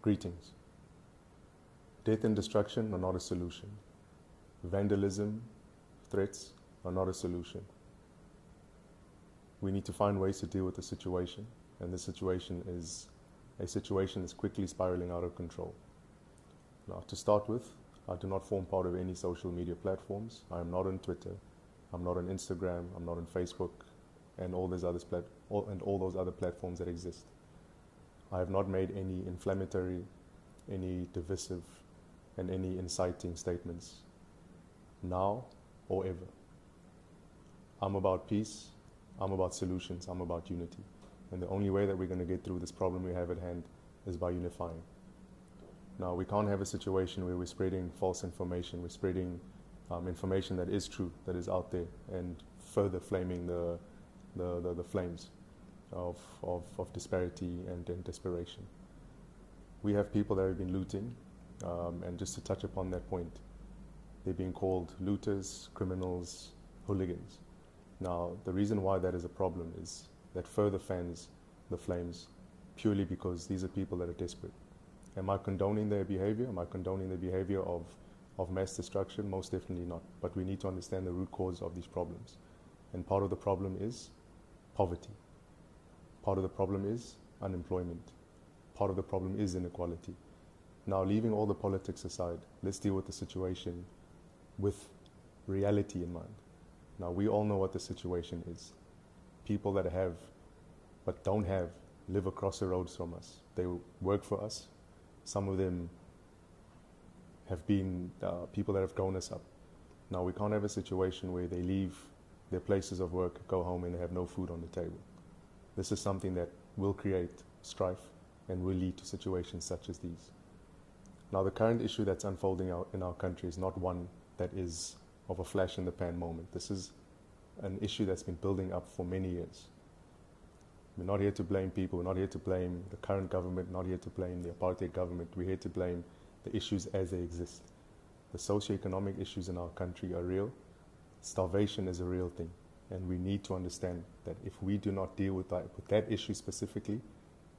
Greetings. Death and destruction are not a solution. Vandalism, threats are not a solution. We need to find ways to deal with the situation, and this situation is a situation that's quickly spiraling out of control. Now, to start with, I do not form part of any social media platforms. I am not on Twitter. I'm not on Instagram. I'm not on Facebook, and all those other platforms that exist. I have not made any inflammatory, any divisive, and any inciting statements, now or ever. I'm about peace. I'm about solutions. I'm about unity. And the only way that we're going to get through this problem we have at hand is by unifying. Now, we can't have a situation where we're spreading false information. We're spreading information that is true, that is out there, and further flaming the flames of disparity and desperation. We have people that have been looting, and just to touch upon that point, they're being called looters, criminals, hooligans. Now, the reason why that is a problem is that further fans the flames purely because these are people that are desperate. Am I condoning their behavior? Am I condoning the behavior of mass destruction? Most definitely not. But we need to understand the root cause of these problems. And part of the problem is poverty. Part of the problem is unemployment. Part of the problem is inequality. Now, leaving all the politics aside, let's deal with the situation with reality in mind. Now, we all know what the situation is. People that have but don't have live across the roads from us. They work for us. Some of them have been people that have grown us up. Now, we can't have a situation where they leave their places of work, go home, and they have no food on the table. This is something that will create strife and will lead to situations such as these. Now, the current issue that's unfolding out in our country is not one that is of a flash in the pan moment. This is an issue that's been building up for many years. We're not here to blame people. We're not here to blame the current government, not here to blame the apartheid government. We're here to blame the issues as they exist. The socioeconomic issues in our country are real. Starvation is a real thing. And we need to understand that if we do not deal with that issue specifically,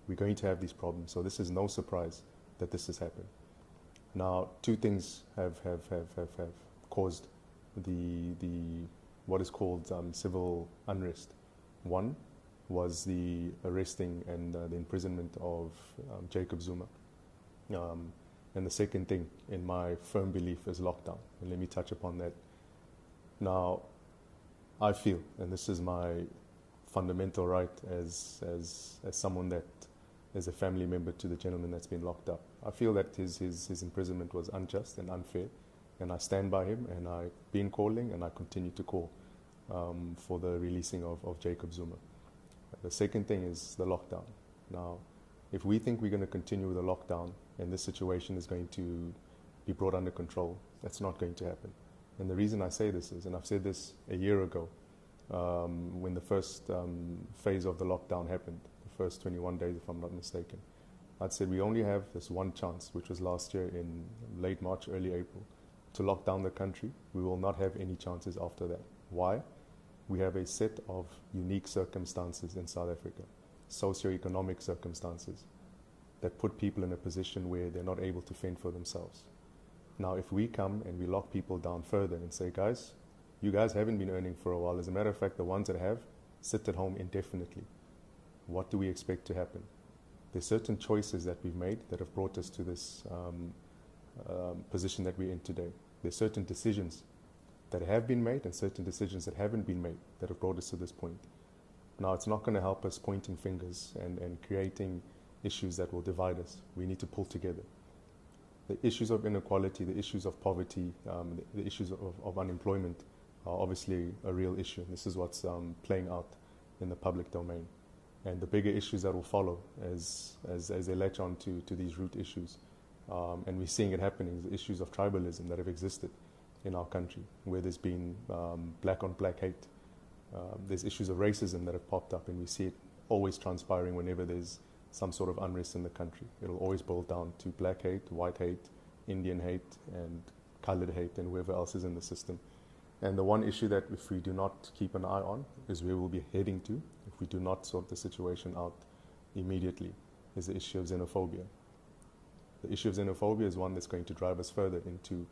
we're going to have these problems. So this is no surprise that this has happened. Now, two things have caused the what is called civil unrest. One was the arresting and the imprisonment of Jacob Zuma. And the second thing, in my firm belief, is lockdown. And let me touch upon that. Now, I feel, and this is my fundamental right as someone that is a family member to the gentleman that's been locked up. I feel that his imprisonment was unjust and unfair, and I stand by him, and I've been calling, and I continue to call for the releasing of Jacob Zuma. The second thing is the lockdown. Now, if we think we're going to continue with the lockdown and this situation is going to be brought under control, that's not going to happen. And the reason I say this is, and I've said this a year ago, when the first phase of the lockdown happened, the first 21 days, if I'm not mistaken, I'd said we only have this one chance, which was last year in late March, early April, to lock down the country. We will not have any chances after that. Why? We have a set of unique circumstances in South Africa, socioeconomic circumstances, that put people in a position where they're not able to fend for themselves. Now, if we come and we lock people down further and say, guys, you guys haven't been earning for a while. As a matter of fact, the ones that have sit at home indefinitely. What do we expect to happen? There's certain choices that we've made that have brought us to this position that we're in today. There's certain decisions that have been made and certain decisions that haven't been made that have brought us to this point. Now, it's not going to help us pointing fingers and creating issues that will divide us. We need to pull together. The issues of inequality, the issues of poverty, the issues of unemployment are obviously a real issue. This is what's playing out in the public domain. And the bigger issues that will follow as they latch on to these root issues, and we're seeing it happening, the issues of tribalism that have existed in our country, where there's been black on black hate. There's issues of racism that have popped up, and we see it always transpiring whenever there's some sort of unrest in the country. It'll always boil down to black hate, white hate, Indian hate, and colored hate, and whoever else is in the system. And the one issue that if we do not keep an eye on is where we'll be heading to if we do not sort the situation out immediately, is the issue of xenophobia. The issue of xenophobia is one that's going to drive us further into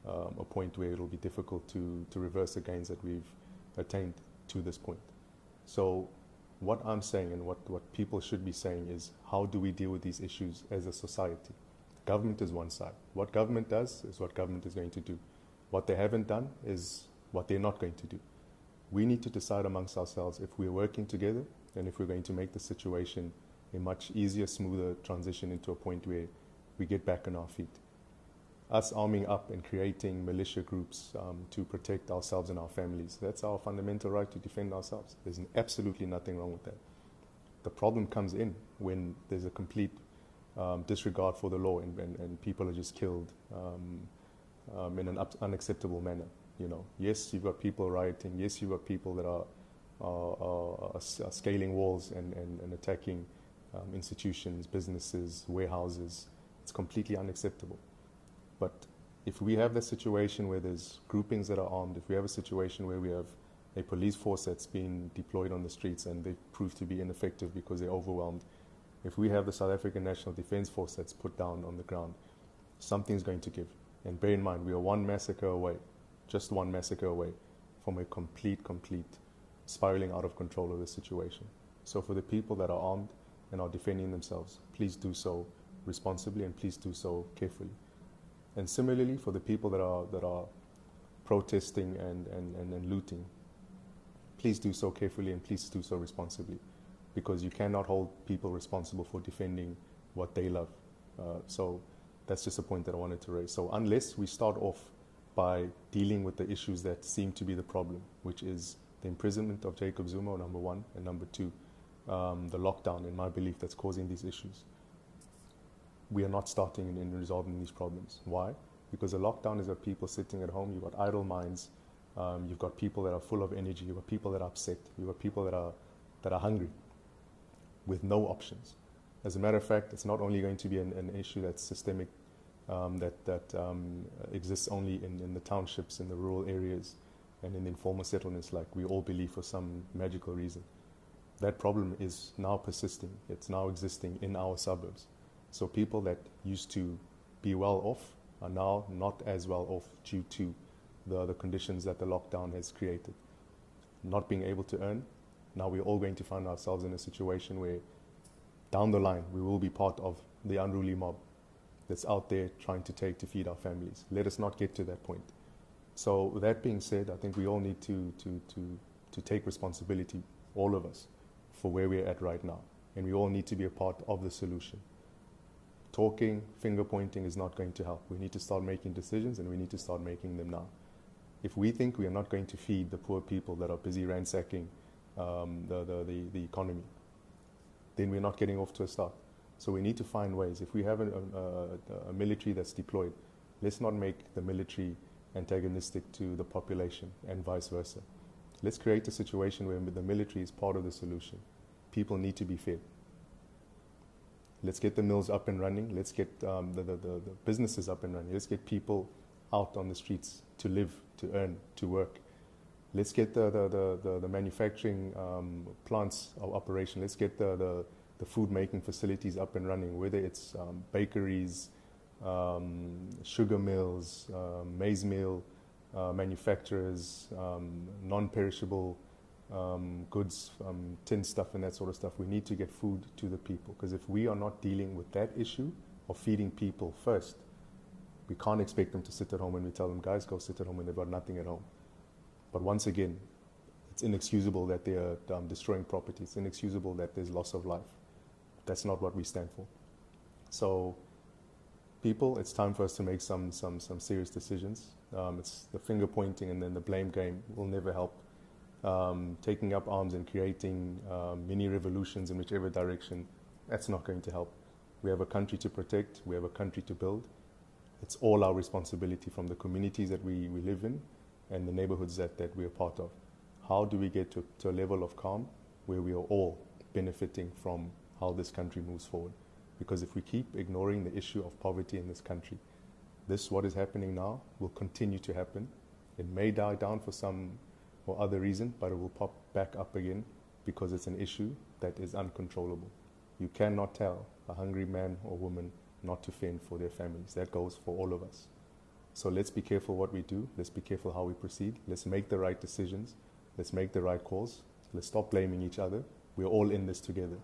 a point where it'll be difficult to reverse the gains that we've attained to this point. So what I'm saying and what people should be saying is, how do we deal with these issues as a society? Government is one side. What government does is what government is going to do. What they haven't done is what they're not going to do. We need to decide amongst ourselves if we're working together and if we're going to make the situation a much easier, smoother transition into a point where we get back on our feet. Us arming up and creating militia groups to protect ourselves and our families, that's our fundamental right to defend ourselves. There's absolutely nothing wrong with that. The problem comes in when there's a complete disregard for the law and people are just killed in an unacceptable manner. You know, yes, you've got people rioting. Yes, you've got people that are scaling walls and attacking institutions, businesses, warehouses. It's completely unacceptable. But if we have the situation where there's groupings that are armed, if we have a situation where we have a police force that's been deployed on the streets and they prove to be ineffective because they're overwhelmed, if we have the South African National Defence Force that's put down on the ground, something's going to give. And bear in mind, we are one massacre away, just one massacre away from a complete spiraling out of control of the situation. So for the people that are armed and are defending themselves, please do so responsibly and please do so carefully. And similarly, for the people that are protesting and looting, please do so carefully and please do so responsibly, because you cannot hold people responsible for defending what they love. So that's just a point that I wanted to raise. So unless we start off by dealing with the issues that seem to be the problem, which is the imprisonment of Jacob Zuma, number one, and number two, the lockdown, in my belief, that's causing these issues, we are not starting in resolving these problems. Why? Because the lockdown is of people sitting at home. You've got idle minds. You've got people that are full of energy. You've got people that are upset. You've got people that are hungry with no options. As a matter of fact, it's not only going to be an issue that's systemic, that exists only in the townships, in the rural areas, and in the informal settlements, like we all believe for some magical reason. That problem is now persisting. It's now existing in our suburbs. So people that used to be well off are now not as well off due to the conditions that the lockdown has created. Not being able to earn, now we're all going to find ourselves in a situation where down the line we will be part of the unruly mob that's out there trying to feed our families. Let us not get to that point. So with that being said, I think we all need to take responsibility, all of us, for where we're at right now. And we all need to be a part of the solution. Talking, finger pointing is not going to help. We need to start making decisions, and we need to start making them now. If we think we are not going to feed the poor people that are busy ransacking the economy, then we're not getting off to a start. So we need to find ways. If we have a military that's deployed, let's not make the military antagonistic to the population and vice versa. Let's create a situation where the military is part of the solution. People need to be fed. Let's get the mills up and running. Let's get the businesses up and running. Let's get people out on the streets to live, to earn, to work. Let's get the manufacturing plants of operation. Let's get the food making facilities up and running, whether it's bakeries, sugar mills, maize meal manufacturers, non-perishable goods, tin stuff and that sort of stuff. We need to get food to the people, because if we are not dealing with that issue of feeding people first, we can't expect them to sit at home when we tell them, guys, go sit at home when they've got nothing at home. But once again, it's inexcusable that they are destroying property. It's inexcusable that there's loss of life. That's not what we stand for. So people, it's time for us to make some serious decisions. It's the finger pointing and then the blame game will never help. Taking up arms and creating mini revolutions in whichever direction, that's not going to help. We have a country to protect. We have a country to build. It's all our responsibility, from the communities that we live in and the neighborhoods that we are part of. How do we get to a level of calm where we are all benefiting from how this country moves forward? Because if we keep ignoring the issue of poverty in this country, what is happening now will continue to happen. It may die down for some or other reason, but it will pop back up again because it's an issue that is uncontrollable. You cannot tell a hungry man or woman not to fend for their families. That goes for all of us. So let's be careful what we do. Let's be careful how we proceed. Let's make the right decisions. Let's make the right calls. Let's stop blaming each other. We're all in this together.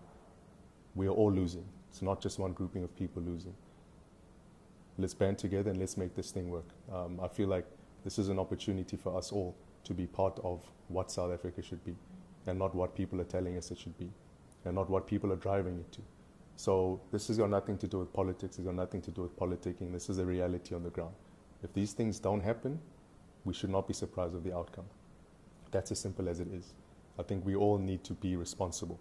We are all losing. It's not just one grouping of people losing. Let's band together and let's make this thing work. I feel like this is an opportunity for us all to be part of what South Africa should be, and not what people are telling us it should be, and not what people are driving it to. So this has got nothing to do with politics. It's got nothing to do with politicking. This is a reality on the ground. If these things don't happen, we should not be surprised of the outcome. That's as simple as it is. I think we all need to be responsible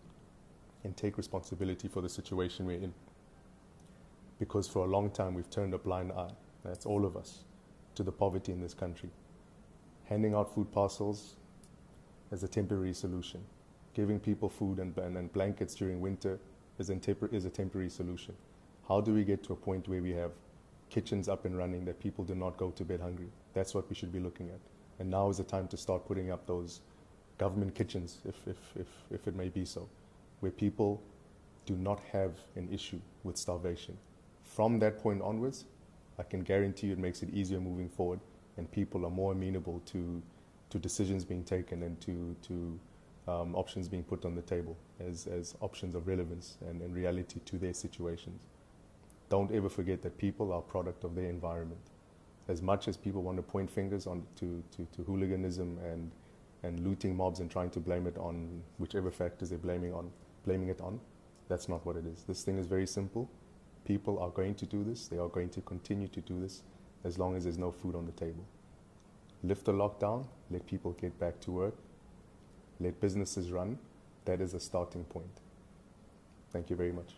and take responsibility for the situation we're in. Because for a long time we've turned a blind eye, that's all of us, to the poverty in this country. Handing out food parcels as a temporary solution. Giving people food and blankets during winter is a temporary solution. How do we get to a point where we have kitchens up and running that people do not go to bed hungry? That's what we should be looking at. And now is the time to start putting up those government kitchens, if it may be so, where people do not have an issue with starvation. From that point onwards, I can guarantee you it makes it easier moving forward, and people are more amenable to decisions being taken and to options being put on the table as options of relevance and reality to their situations. Don't ever forget that people are a product of their environment. As much as people want to point fingers on to hooliganism and looting mobs and trying to blame it on whichever factors they're blaming it on, that's not what it is. This thing is very simple. People are going to do this. They are going to continue to do this as long as there's no food on the table. Lift the lockdown, let people get back to work, let businesses run. That is a starting point. Thank you very much.